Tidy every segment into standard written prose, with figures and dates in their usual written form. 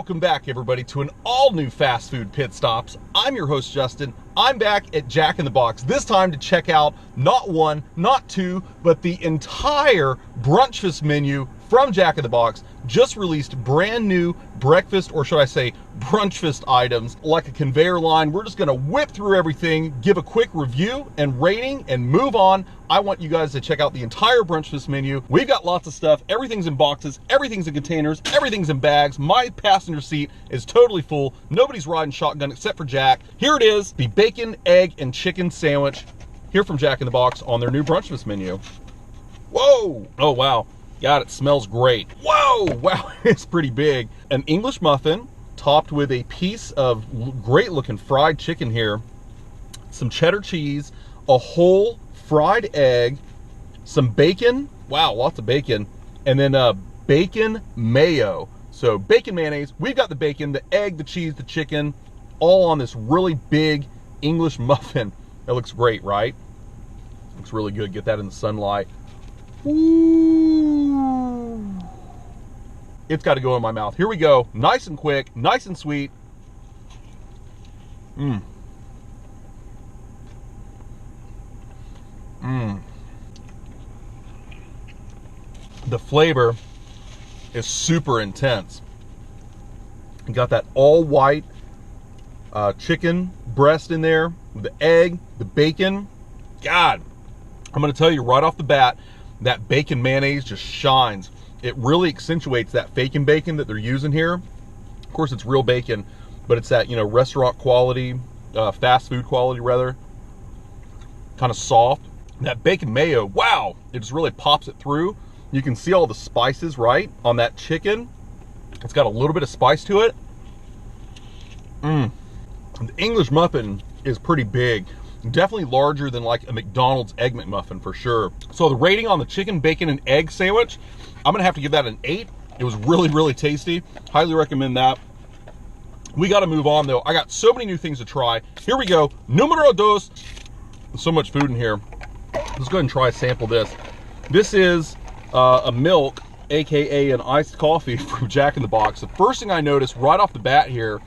Welcome back, everybody, to an all-new fast food pit stops. I'm your host, Justin. I'm back at Jack in the Box, this time to check out not one, not two, but the entire BRUNCHfast menu from Jack in the Box. Just released brand new breakfast, or should I say BRUNCHfast items, like a conveyor line. We're just gonna whip through everything, give a quick review and rating, and move on. I want you guys to check out the entire BRUNCHfast menu. We've got lots of stuff. Everything's in boxes, everything's in containers, everything's in bags. My passenger seat is totally full. Nobody's riding shotgun except for Jack. Here it is, the bacon, egg, and chicken sandwich here from Jack in the Box on their new BRUNCHfast menu. Whoa! Oh, wow. God, it smells great. Whoa! Wow, it's pretty big. An English muffin topped with a piece of great looking fried chicken here, some cheddar cheese, a whole fried egg, some bacon, wow, lots of bacon, and then bacon mayo. So bacon mayonnaise, we've got the bacon, the egg, the cheese, the chicken, all on this really big English muffin. That looks great, right? Looks really good. Get that in the sunlight. Ooh. It's got to go in my mouth. Here we go. Nice and quick, nice and sweet. Mmm. Mmm. The flavor is super intense. You got that all white chicken breast in there with the egg, the bacon. God, I'm going to tell you right off the bat, that bacon mayonnaise just shines. It really accentuates that bacon that they're using here. Of course, it's real bacon, but it's that, you know, restaurant quality, fast food quality rather, kind of soft. That bacon mayo, wow, it just really pops it through. You can see all the spices, right, on that chicken. It's got a little bit of spice to it. The English muffin is pretty big. Definitely larger than like a McDonald's Egg McMuffin for sure. So the rating on the chicken, bacon, and egg sandwich, I'm gonna have to give that an 8. It was really, really tasty. Highly recommend that. We gotta move on though. I got so many new things to try. Here we go. Numero dos. There's so much food in here. Let's go ahead and try a sample this. This is a milk, AKA an iced coffee from Jack in the Box. The first thing I noticed right off the bat here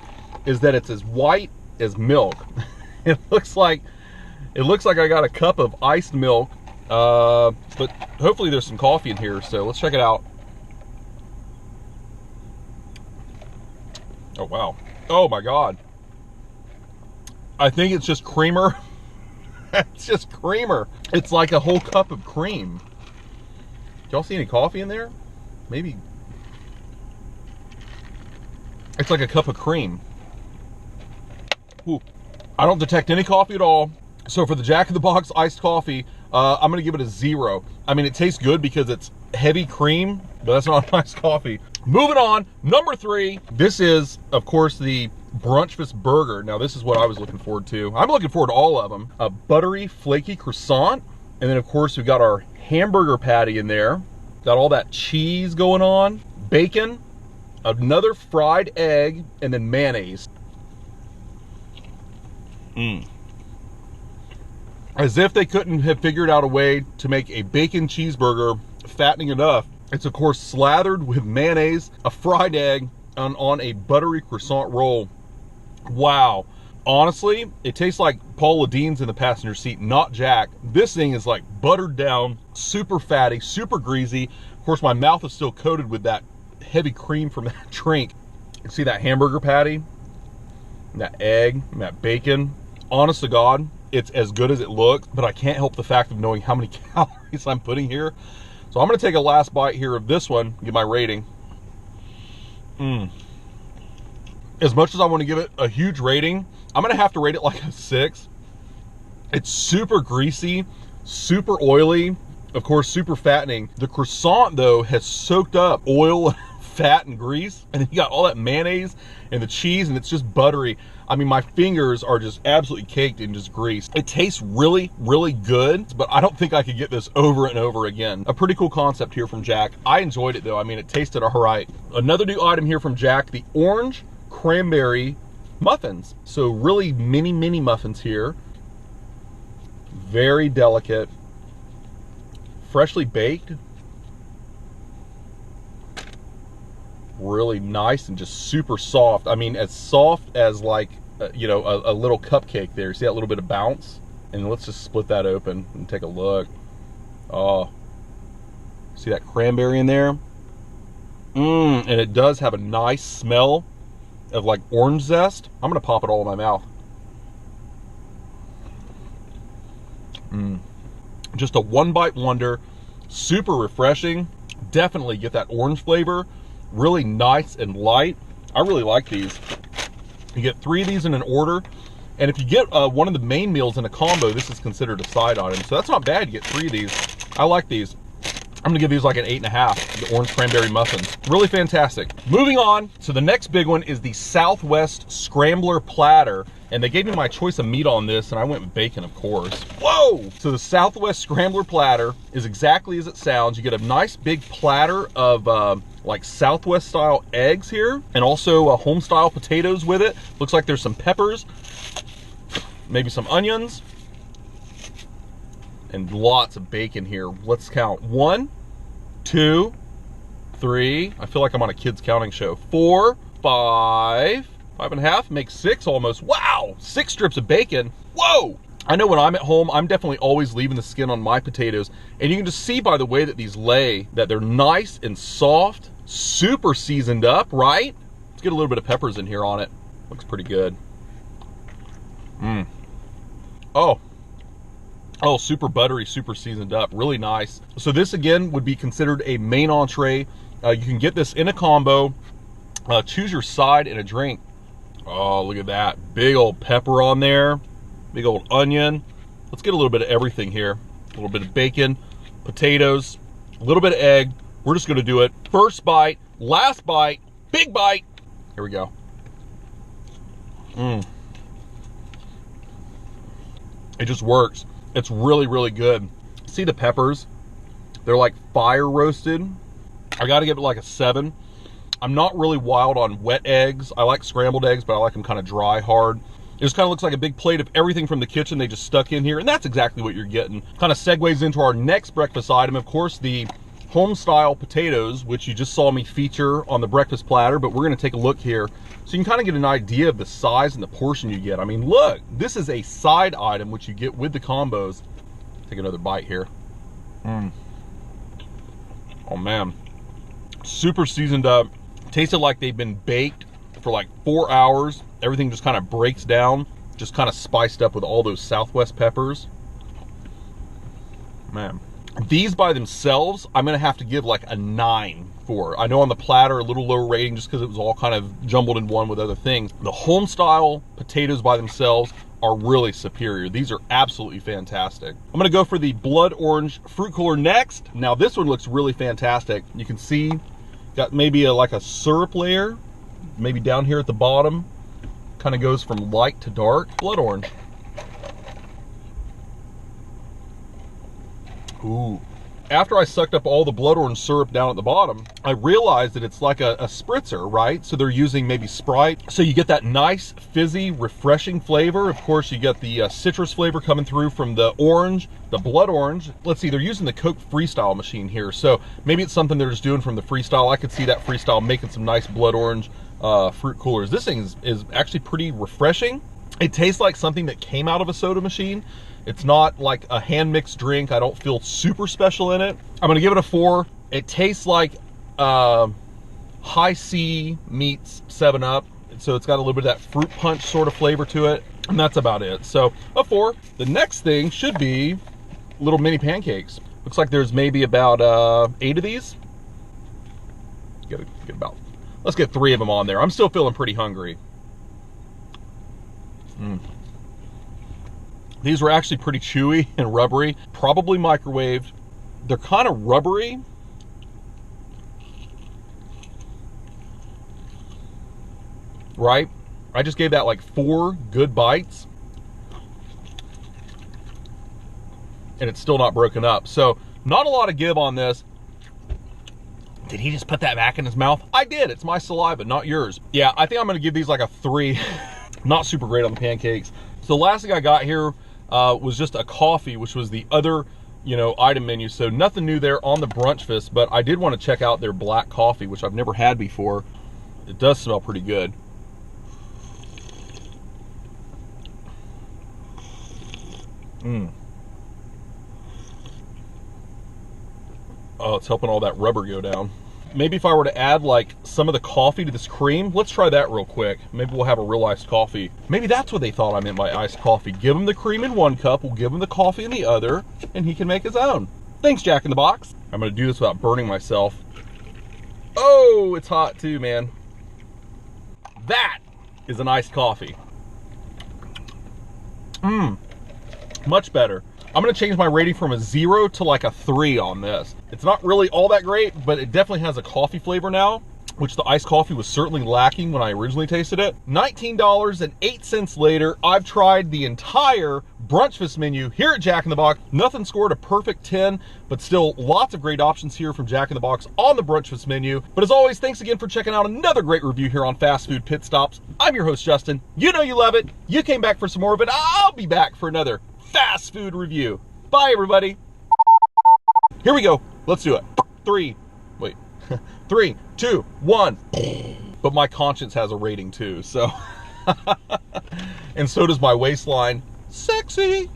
is that it's as white as milk. It looks like I got a cup of iced milk, but hopefully there's some coffee in here, so let's check it out. Oh, wow. Oh, my God. I think it's just creamer. It's just creamer. It's like a whole cup of cream. Y'all see any coffee in there? Maybe. It's like a cup of cream. Ooh. I don't detect any coffee at all. So for the Jack in the Box iced coffee, I'm gonna give it a 0. I mean, it tastes good because it's heavy cream, but that's not iced coffee. Moving on, number 3. This is, of course, the BRUNCHfast burger. Now, this is what I was looking forward to. I'm looking forward to all of them. A buttery, flaky croissant. And then, of course, we've got our hamburger patty in there. Got all that cheese going on. Bacon, another fried egg, and then mayonnaise. As if they couldn't have figured out a way to make a bacon cheeseburger fattening enough. It's of course slathered with mayonnaise, a fried egg, and on a buttery croissant roll. Wow. Honestly, it tastes like Paula Deen's in the passenger seat, not Jack. This thing is like buttered down, super fatty, super greasy. Of course, my mouth is still coated with that heavy cream from that drink. You see that hamburger patty, and that egg, and that bacon. Honest to God, it's as good as it looks, but I can't help the fact of knowing how many calories I'm putting here. So I'm gonna take a last bite here of this one, give my rating. As much as I want to give it a huge rating, I'm gonna have to rate it like a 6. It's super greasy, super oily, of course, super fattening. The croissant though has soaked up oil, fat, and grease, and then you got all that mayonnaise and the cheese, and it's just buttery. I mean, my fingers are just absolutely caked in just grease. It tastes really, really good, but I don't think I could get this over and over again. A pretty cool concept here from Jack. I enjoyed it though. I mean, it tasted all right. Another new item here from Jack, the orange cranberry muffins. So really mini muffins here. Very delicate. Freshly baked. Really nice and just super soft. I mean, as soft as like, you know, a little cupcake there. See that little bit of bounce? And let's just split that open and take a look. Oh, see that cranberry in there? And it does have a nice smell of like orange zest. I'm gonna pop it all in my mouth. Just a one bite wonder, super refreshing. Definitely get that orange flavor, really nice and light. I really like these. You get 3 of these in an order, and if you get one of the main meals in a combo, this is considered a side item, so that's not bad. You get 3 of these. I like these. I'm gonna give these like an 8.5, the orange cranberry muffins. Really fantastic. Moving on, so the next big one is the Southwest Scrambler Platter, and they gave me my choice of meat on this, and I went with bacon, of course. Whoa! So the Southwest Scrambler Platter is exactly as it sounds. You get a nice big platter of like Southwest style eggs here, and also Homestyle potatoes with it. Looks like there's some peppers, maybe some onions, and lots of bacon here. Let's count. 1, 2, 3. I feel like I'm on a kids counting show. 4, 5, 5.5, makes 6 almost. Wow, 6 strips of bacon. Whoa! I know when I'm at home, I'm definitely always leaving the skin on my potatoes. And you can just see by the way that these lay, that they're nice and soft, super seasoned up, right? Let's get a little bit of peppers in here on it. Looks pretty good. Oh, super buttery, super seasoned up, really nice. So this again would be considered a main entree. You can get this in a combo. Choose your side and a drink. Oh, look at that. Big old pepper on there. Big old onion. Let's get a little bit of everything here. A little bit of bacon, potatoes, a little bit of egg. We're just gonna do it. First bite, last bite, big bite. Here we go. It just works. It's really, really good. See the peppers? They're like fire roasted. I gotta give it like a 7. I'm not really wild on wet eggs. I like scrambled eggs, but I like them kind of dry, hard. It just kind of looks like a big plate of everything from the kitchen they just stuck in here, and that's exactly what you're getting. Kind of segues into our next breakfast item, of course, the Homestyle Potatoes, which you just saw me feature on the breakfast platter, but we're gonna take a look here so you can kind of get an idea of the size and the portion you get. I mean, look, this is a side item which you get with the combos. Take another bite here. Oh man, super seasoned up. Tasted like they've been baked for like 4 hours. Everything just kind of breaks down, just kind of spiced up with all those Southwest peppers. Man, these by themselves, I'm gonna have to give like a 9 for. I know on the platter, a little lower rating just because it was all kind of jumbled in one with other things. The Homestyle potatoes by themselves are really superior. These are absolutely fantastic. I'm gonna go for the blood orange fruit cooler next. Now this one looks really fantastic. You can see, got maybe like a syrup layer, maybe down here at the bottom. Kind of goes from light to dark. Blood orange. Ooh. After I sucked up all the blood orange syrup down at the bottom, I realized that it's like a spritzer, right? So they're using maybe Sprite. So you get that nice, fizzy, refreshing flavor. Of course, you get the citrus flavor coming through from the orange, the blood orange. Let's see, they're using the Coke Freestyle machine here. So maybe it's something they're just doing from the Freestyle. I could see that Freestyle making some nice blood orange fruit coolers. This thing is actually pretty refreshing. It tastes like something that came out of a soda machine. It's not like a hand-mixed drink. I don't feel super special in it. I'm gonna give it a 4. It tastes like High C meets 7-Up. So it's got a little bit of that fruit punch sort of flavor to it. And that's about it. So a 4. The next thing should be little mini pancakes. Looks like there's maybe about 8 of these. Let's get 3 of them on there. I'm still feeling pretty hungry. These were actually pretty chewy and rubbery, probably microwaved. They're kind of rubbery. Right? I just gave that like 4 good bites. And it's still not broken up. So not a lot of give on this. Did he just put that back in his mouth? I did. It's my saliva, not yours. Yeah, I think I'm gonna give these like a 3. Not super great on the pancakes. So the last thing I got here was just a coffee, which was the other, item menu. So nothing new there on the BRUNCHfast, but I did want to check out their black coffee, which I've never had before. It does smell pretty good. Oh, it's helping all that rubber go down. Maybe if I were to add like some of the coffee to this cream, let's try that real quick. Maybe we'll have a real iced coffee. Maybe that's what they thought I meant by iced coffee. Give him the cream in one cup, we'll give him the coffee in the other, and he can make his own. Thanks, Jack in the Box. I'm gonna do this without burning myself. Oh, it's hot too, man. That is an iced coffee. Much better. I'm gonna change my rating from a 0 to like a 3 on this. It's not really all that great, but it definitely has a coffee flavor now, which the iced coffee was certainly lacking when I originally tasted it. $19.08 later, I've tried the entire BRUNCHfast menu here at Jack in the Box. Nothing scored a perfect 10, but still lots of great options here from Jack in the Box on the BRUNCHfast menu. But as always, thanks again for checking out another great review here on Fast Food Pit Stops. I'm your host, Justin. You know you love it. You came back for some more of it. I'll be back for another fast food review. Bye, everybody. Here we go. Let's do it. 3, 2, 1. But my conscience has a rating too, so. And so does my waistline. Sexy.